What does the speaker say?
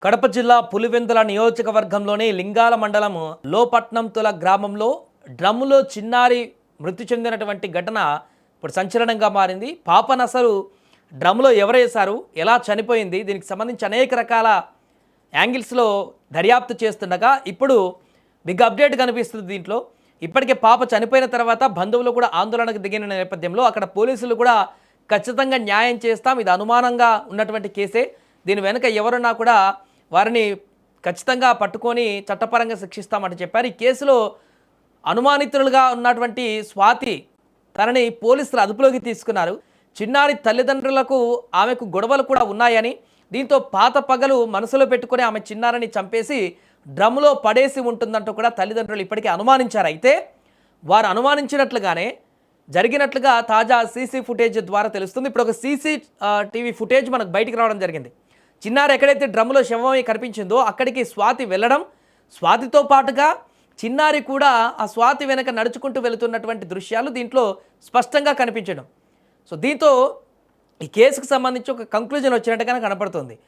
కడప జిల్లా పులివెందుల నియోజకవర్గంలోని లింగాల మండలం లోపట్నంతుల గ్రామంలో డ్రమ్ములో చిన్నారి మృతి చెందినటువంటి ఘటన ఇప్పుడు సంచలనంగా మారింది. పాపను అసలు డ్రమ్ములో ఎవరేశారు, ఎలా చనిపోయింది, దీనికి సంబంధించి అనేక రకాల యాంగిల్స్లో దర్యాప్తు చేస్తుండగా ఇప్పుడు బిగ్ అప్డేట్ కనిపిస్తుంది. దీంట్లో ఇప్పటికే పాప చనిపోయిన తర్వాత బంధువులు కూడా ఆందోళనకు దిగిన నేపథ్యంలో అక్కడ పోలీసులు కూడా ఖచ్చితంగా న్యాయం చేస్తాం, ఇది అనుమానంగా ఉన్నటువంటి కేసే, దీని వెనుక ఎవరున్నా కూడా వారిని ఖచ్చితంగా పట్టుకొని చట్టపరంగా శిక్షిస్తామని చెప్పారు. ఈ కేసులో అనుమానితులుగా ఉన్నటువంటి స్వాతి తనని పోలీసులు అదుపులోకి తీసుకున్నారు. చిన్నారి తల్లిదండ్రులకు ఆమెకు గొడవలు కూడా ఉన్నాయని, దీంతో పాత పగలు మనసులో పెట్టుకుని ఆమె చిన్నారిని చంపేసి డ్రమ్లో పడేసి ఉంటుందంటూ కూడా తల్లిదండ్రులు ఇప్పటికే అనుమానించారు. అయితే వారు అనుమానించినట్లుగానే జరిగినట్లుగా తాజా సీసీ ఫుటేజ్ ద్వారా తెలుస్తుంది. ఇప్పుడు ఒక టీవీ ఫుటేజ్ మనకు బయటికి రావడం జరిగింది. చిన్నారి ఎక్కడైతే డ్రమ్ములో శవమై కనిపించిందో అక్కడికి స్వాతి వెళ్ళడం, స్వాతితో పాటుగా చిన్నారి కూడా ఆ స్వాతి వెనక నడుచుకుంటూ వెళుతున్నటువంటి దృశ్యాలు దీంట్లో స్పష్టంగా కనిపించడం. సో దీంతో ఈ కేసుకు సంబంధించి ఒక కంక్లూజన్ వచ్చినట్టుగానే కనపడుతుంది.